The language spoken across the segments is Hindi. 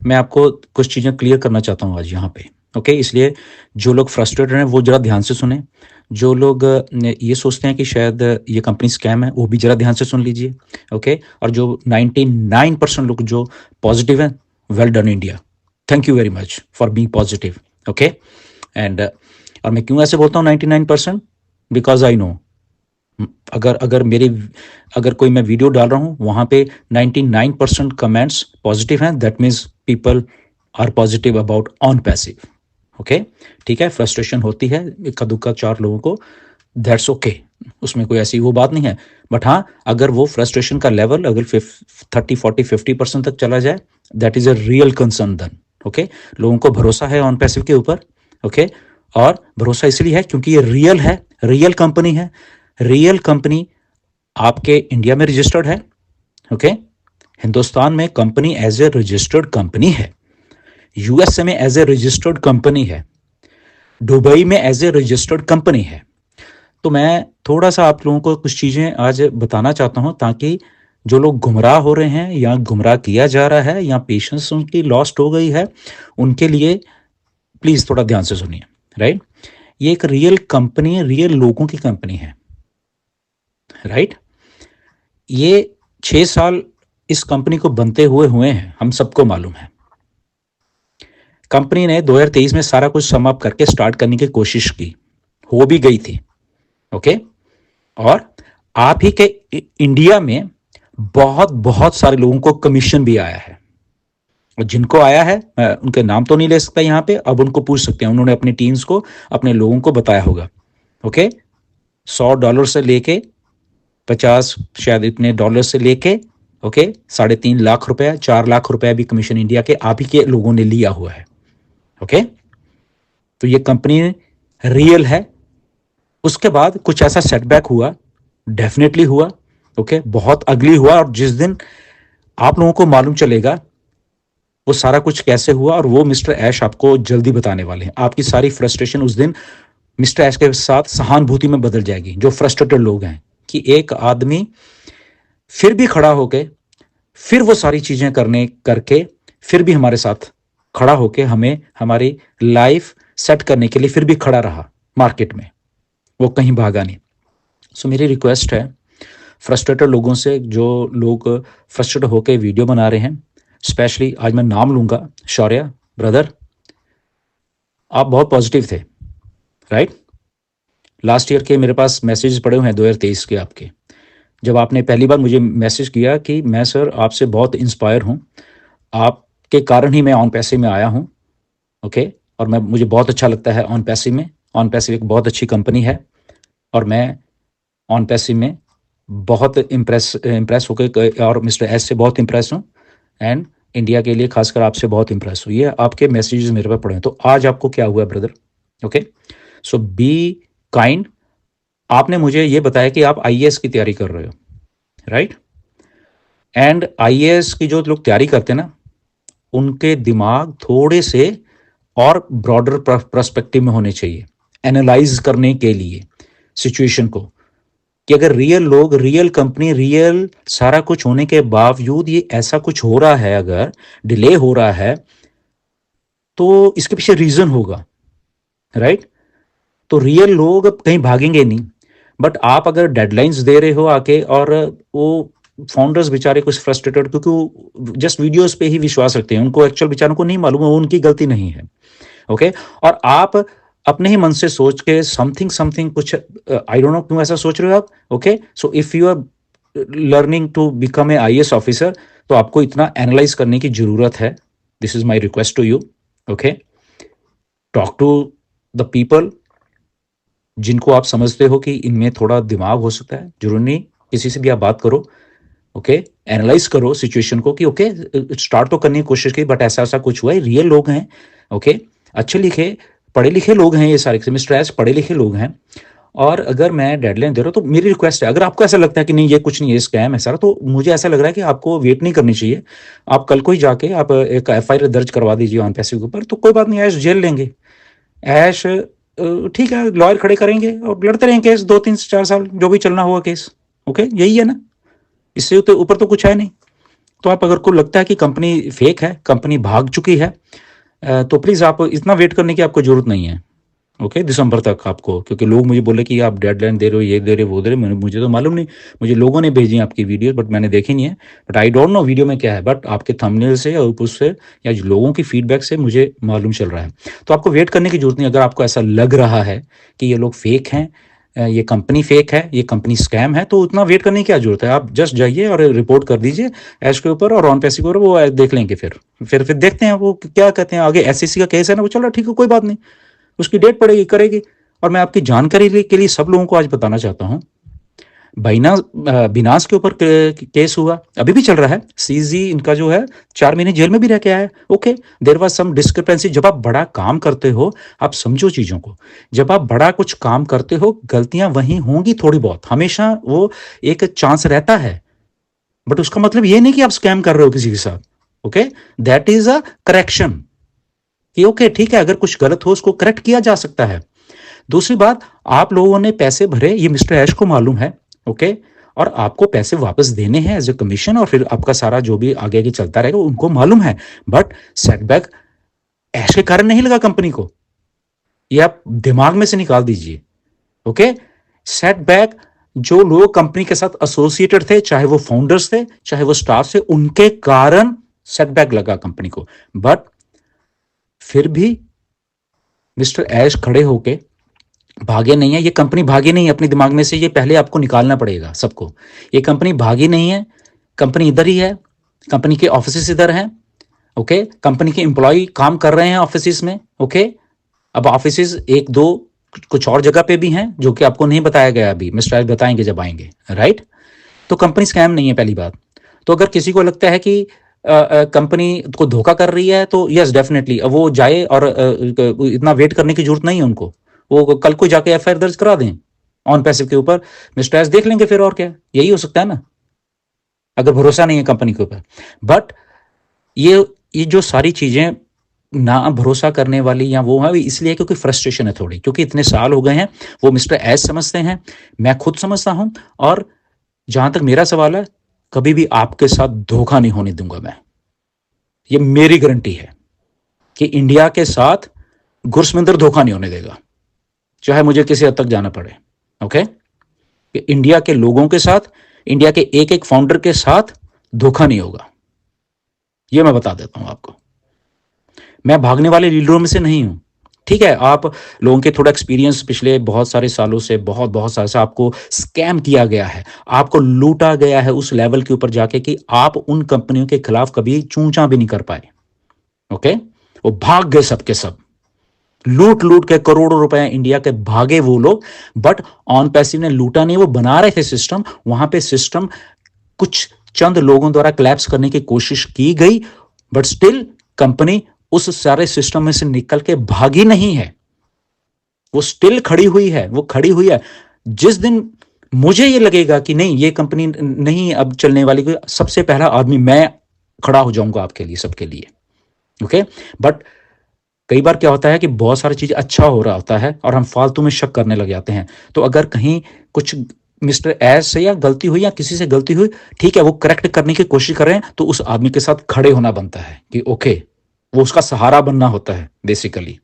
मैं आपको कुछ चीज़ें क्लियर करना चाहता हूँ आज यहाँ पे, ओके? इसलिए जो लोग फ्रस्ट्रेटेड हैं वो ज़रा ध्यान से सुनें। जो लोग ये सोचते हैं कि शायद ये कंपनी स्कैम है, वो भी ज़रा ध्यान से सुन लीजिए, ओके? और जो 99% लोग जो पॉजिटिव हैं, well done India. Thank you very much for being positive, okay? And और मैं क्यों ऐसे बोलता हूँ 99%? बिकॉज़ आई नो अगर अगर मेरी अगर कोई मैं वीडियो डाल रहा हूँ वहाँ पे 99% कमेंट्स पॉजिटिव हैं, that means people are positive about on passive, okay? ठीक है, फ्रस्ट्रेशन होती है इक्का दुक्का 4 लोगों को, दैट्स ओके, उसमें कोई ऐसी वो बात नहीं है। बट हाँ, अगर वो फ्रस्ट्रेशन का लेवल अगर 30 40 50% तक चला जाए, that is a real concern then, okay? लोगों को भरोसा है ऑन पैसिव के ऊपर, ओके? और भरोसा इसलिए है क्योंकि ये रियल है, रियल कंपनी है। रियल कंपनी आपके इंडिया में रजिस्टर्ड है, ओके? हिंदुस्तान में company as a registered company है, यूएसए में एज ए रजिस्टर्ड कंपनी है, दुबई में एज ए रजिस्टर्ड कंपनी है। तो मैं थोड़ा सा आप लोगों को कुछ चीज़ें आज बताना चाहता हूं ताकि जो लोग गुमराह हो रहे हैं या गुमराह किया जा रहा है या पेशेंस उनकी लॉस्ट हो गई है, उनके लिए प्लीज़ थोड़ा ध्यान से सुनिए, राइट? ये एक रियल कंपनी, रियल लोगों की कंपनी है, राइट? ये 6 साल इस कंपनी को बनते हुए हैं, हम सबको मालूम है। कंपनी ने 2023 में सारा कुछ सम अप करके स्टार्ट करने की कोशिश की, हो भी गई थी, ओके? और आप ही के इंडिया में बहुत बहुत सारे लोगों को कमीशन भी आया है, और जिनको आया है मैं उनके नाम तो नहीं ले सकता यहाँ पे, अब उनको पूछ सकते हैं, उन्होंने अपनी टीम्स को, अपने लोगों को बताया होगा, ओके? $100 से लेके 50 शायद इतने डॉलर से लेके, ओके, 3.5 लाख रुपया, 4 लाख रुपया भी कमीशन इंडिया के आप ही के लोगों ने लिया हुआ है, ओके? तो ये कंपनी रियल है। उसके बाद कुछ ऐसा सेटबैक हुआ, डेफिनेटली हुआ, ओके? बहुत अगली हुआ, और जिस दिन आप लोगों को मालूम चलेगा वो सारा कुछ कैसे हुआ, और वो मिस्टर ऐश आपको जल्दी बताने वाले हैं। आपकी सारी फ्रस्ट्रेशन उस दिन मिस्टर ऐश के साथ सहानुभूति में बदल जाएगी, जो फ्रस्ट्रेटेड लोग हैं कि एक आदमी फिर भी खड़ा होके, फिर वो सारी चीजें करके फिर भी हमारे साथ खड़ा होके हमें हमारी लाइफ सेट करने के लिए फिर भी खड़ा रहा मार्केट में, वो कहीं भागा नहीं। सो मेरी रिक्वेस्ट है फ्रस्ट्रेटेड लोगों से, जो लोग फ्रस्ट्रेट होके वीडियो बना रहे हैं, स्पेशली आज मैं नाम लूंगा, शौर्य ब्रदर, आप बहुत पॉजिटिव थे, राइट? लास्ट ईयर के मेरे पास मैसेज पड़े हुए हैं 2023 के आपके, जब आपने पहली बार मुझे मैसेज किया कि मैं सर आपसे बहुत इंस्पायर हूँ, आपके कारण ही मैं ऑन पैसे में आया हूँ, ओके? और मुझे बहुत अच्छा लगता है ऑन पैसे में। ऑन पैसे एक बहुत अच्छी कंपनी है, और मैं ऑन पैसे में बहुत इम्प्रेस होकर और मिस्टर एस से बहुत इम्प्रेस हूँ, एंड इंडिया के लिए खासकर आपसे बहुत इम्प्रेस हुई है। आपके मैसेजेस मेरे पास पड़े हैं। तो आज आपको क्या हुआ brother, okay? So be kind. आपने मुझे ये बताया कि आप आईएएस की तैयारी कर रहे हो, राइट? एंड आईएएस की जो लोग तैयारी करते हैं ना, उनके दिमाग थोड़े से और ब्रॉडर पर्सपेक्टिव में होने चाहिए, एनालाइज करने के लिए सिचुएशन को, कि अगर रियल लोग, रियल कंपनी, रियल सारा कुछ होने के बावजूद ये ऐसा कुछ हो रहा है, अगर डिले हो रहा है, तो इसके पीछे रीजन होगा, राइट? तो रियल लोग कहीं भागेंगे नहीं। बट आप अगर डेडलाइंस दे रहे हो आके, और वो फाउंडर्स बेचारे कुछ फ्रस्ट्रेटेड, क्योंकि वो जस्ट वीडियोस पे ही विश्वास रखते हैं, उनको एक्चुअल बेचारों को नहीं मालूम है, वो उनकी गलती नहीं है, ओके? और आप अपने ही मन से सोच के समथिंग समथिंग कुछ, आई डोंट नो क्यों ऐसा सोच रहे हो आप, okay? So if you are learning to become a IAS officer, तो आपको इतना एनालाइज करने की जरूरत है। This is my request to you, okay? Talk to the people जिनको आप समझते हो कि इनमें थोड़ा दिमाग हो सकता है, जरूरी नहीं किसी से भी आप बात करो, ओके? एनालाइज करो सिचुएशन को कि ओके, स्टार्ट तो करने की कोशिश की, बट ऐसा ऐसा कुछ हुआ है, रियल लोग हैं, ओके? अच्छे लिखे पढ़े लिखे लोग हैं, ये सारे मिस्टर एस पढ़े लिखे लोग हैं। और अगर मैं डेडलाइन दे रहा हूँ तो मेरी रिक्वेस्ट है, अगर आपको ऐसा लगता है कि नहीं ये कुछ नहीं है, स्कैम है सारा, तो मुझे ऐसा लग रहा है कि आपको वेट नहीं करनी चाहिए। आप कल को ही जाके आप एक एफआईआर दर्ज करवा दीजिए ऑन पैसे के ऊपर, तो कोई बात नहीं, ऐश झेल लेंगे, ऐश ठीक है, लॉयर खड़े करेंगे और लड़ते रहेंगे केस 2 3 4 साल, जो भी चलना हुआ केस, ओके? यही है ना, इससे ऊपर तो कुछ है नहीं, तो आप अगर को लगता है कि कंपनी फेक है, कंपनी भाग चुकी है, तो प्लीज़ आप इतना वेट करने की आपको ज़रूरत नहीं है, ओके, दिसंबर तक आपको। क्योंकि लोग मुझे बोले कि आप डेडलाइन दे रहे हो, ये दे रहे हो, वो दे रहे हो, मुझे तो मालूम नहीं, मुझे लोगों ने भेजी आपकी वीडियो, बट मैंने देखी नहीं है, but I don't know video में क्या है, बट आपके थंबनेल से और उससे या जो लोगों की फीडबैक से मुझे मालूम चल रहा है। तो आपको वेट करने की जरूरत नहीं। अगर आपको ऐसा लग रहा है कि ये लोग फेक हैं, ये कंपनी फेक है, ये कंपनी स्कैम है, तो उतना वेट करने की क्या जरूरत है। आप जस्ट जाइए और रिपोर्ट कर दीजिए ऐश के ऊपर और ऑन पैसे के ऊपर, वो देख लेंगे। फिर देखते हैं वो क्या कहते हैं आगे। एसईसी का केस है ना, वो चल रहा, ठीक है, कोई बात नहीं, उसकी डेट पड़ेगी, करेगी। और मैं आपकी जानकारी के लिए सब लोगों को आज बताना चाहता हूं, बिनास के ऊपर केस हुआ, अभी भी चल रहा है। सीजी इनका जो है 4 महीने जेल में भी रह के आया है। Okay, there was some discrepancy. जब आप बड़ा काम करते हो, आप समझो चीजों को, जब आप बड़ा कुछ काम करते हो, गलतियां वहीं होंगी थोड़ी बहुत, हमेशा वो एक चांस रहता है, बट उसका मतलब ये नहीं कि आप स्कैम कर रहे हो किसी के साथ। Okay, that is a correction, कि ओके ठीक है, अगर कुछ गलत हो उसको करेक्ट किया जा सकता है। दूसरी बात, आप लोगों ने पैसे भरे, ये मिस्टर ऐश को मालूम है, ओके, और आपको पैसे वापस देने हैं एज ए कमीशन, और फिर आपका सारा जो भी आगे आगे चलता रहेगा उनको मालूम है। बट सेटबैक ऐश के कारण नहीं लगा कंपनी को, ये आप दिमाग में से निकाल दीजिए। ओके, सेटबैक जो लोग कंपनी के साथ एसोसिएटेड थे, चाहे वो फाउंडर्स थे, चाहे वो स्टाफ थे, उनके कारण सेटबैक लगा कंपनी को। बट फिर भी मिस्टर ऐश खड़े होके भागे नहीं है। ये कंपनी भागी नहीं है अपने दिमाग में से, ये पहले आपको निकालना पड़ेगा सबको। ये कंपनी भागी नहीं है, कंपनी इधर ही है, कंपनी के ऑफिस इधर हैं, ओके, कंपनी के एम्प्लॉय काम कर रहे हैं ऑफिस में, ओके। अब ऑफिस एक दो कुछ और जगह पे भी हैं जो कि आपको नहीं बताया गया, अभी मिस्टर बताएंगे जब आएंगे, राइट। तो कंपनी स्कैम नहीं है, पहली बात। तो अगर किसी को लगता है कि कंपनी को धोखा कर रही है, तो यस डेफिनेटली वो जाए, और इतना वेट करने की जरूरत नहीं है उनको। वो कल को जाके एफआईआर दर्ज करा दें ऑन पैसिव के ऊपर, मिस्टर एस देख लेंगे फिर, और क्या, यही हो सकता है ना, अगर भरोसा नहीं है कंपनी के ऊपर। बट ये जो सारी चीजें ना भरोसा करने वाली या वो है, इसलिए क्योंकि फ्रस्ट्रेशन है थोड़ी, क्योंकि इतने साल हो गए हैं। वो मिस्टर एस समझते हैं, मैं खुद समझता हूं, और जहां तक मेरा सवाल है, कभी भी आपके साथ धोखा नहीं होने दूंगा मैं। ये मेरी गारंटी है कि इंडिया के साथ गुरसमिंदर धोखा नहीं होने देगा, चाहे मुझे किसी हद तक जाना पड़े। ओके, कि इंडिया के लोगों के साथ, इंडिया के एक एक फाउंडर के साथ धोखा नहीं होगा, यह मैं बता देता हूं आपको। मैं भागने वाले लीडरों में से नहीं हूं, ठीक है। आप लोगों के थोड़ा एक्सपीरियंस पिछले बहुत सारे सालों से, बहुत साल से आपको स्कैम किया गया है, आपको लूटा गया है उस लेवल के ऊपर जाके कि आप उन कंपनियों के खिलाफ कभी चूंचा भी नहीं कर पाए। ओके, वो भाग गए सबके सब, लूट लूट के करोड़ों रुपए इंडिया के भागे वो लोग। बट ऑन पैसिव ने लूटा नहीं, वो बना रहे थे सिस्टम, वहां पे सिस्टम कुछ चंद लोगों द्वारा क्लैप्स करने की कोशिश की गई, बट स्टिल कंपनी उस सारे सिस्टम में से निकल के भागी नहीं है, वो स्टिल खड़ी हुई है, वो खड़ी हुई है। जिस दिन मुझे ये लगेगा कि नहीं, ये कंपनी नहीं अब चलने वाली, सबसे पहला आदमी मैं खड़ा हो जाऊंगा आपके लिए, सबके लिए। ओके, बट कई बार क्या होता है कि बहुत सारी चीज अच्छा हो रहा होता है और हम फालतू में शक करने लग जाते हैं। तो अगर कहीं कुछ मिस्टर एस से या गलती हुई या किसी से गलती हुई, ठीक है, वो करेक्ट करने की कोशिश कर रहे हैं, तो उस आदमी के साथ खड़े होना बनता है कि ओके, वो उसका सहारा बनना होता है बेसिकली,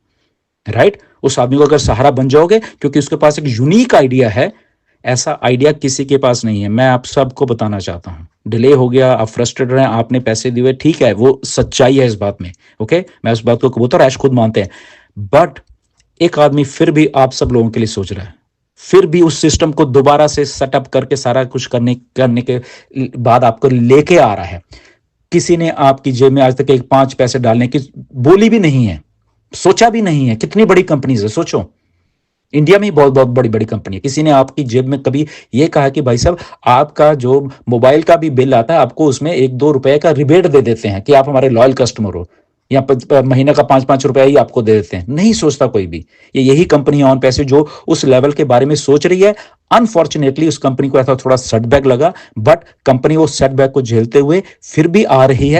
राइट। उस आदमी को अगर सहारा बन जाओगे, क्योंकि उसके पास एक यूनिक आइडिया है, ऐसा आइडिया किसी के पास नहीं है। मैं आप सबको बताना चाहता हूं, डिले हो गया, आप फ्रस्ट्रेटेड रहे, आपने पैसे दिए, ठीक है, वो सच्चाई है इस बात में, ओके, मैं उस बात को कबूतर ऐश खुद मानते हैं। बट एक आदमी फिर भी आप सब लोगों के लिए सोच रहा है, फिर भी उस सिस्टम को दोबारा से सेटअप करके सारा कुछ करने के बाद आपको लेके आ रहा है। किसी ने आपकी जेब में आज तक एक 5 पैसे डालने की बोली भी नहीं है, सोचा भी नहीं है। कितनी बड़ी कंपनी है, सोचो, इंडिया में बहुत बहुत बड़ी बड़ी कंपनी है। किसी ने आपकी जेब में कभी ये कहा कि भाई साहब, आपका जो मोबाइल का भी बिल आता है, आपको उसमें 1-2 रुपए का रिबेट दे देते हैं कि आप हमारे लॉयल कस्टमर हो, या महीने का 5-5 रुपए ही आपको दे देते हैं। नहीं सोचता कोई भी। यही कंपनी ऑन पैसे जो उस लेवल के बारे में सोच रही है। अनफॉर्चुनेटली उस कंपनी को ऐसा थोड़ा सेटबैक लगा, बट कंपनी वो सेटबैक को झेलते हुए फिर भी आ रही है।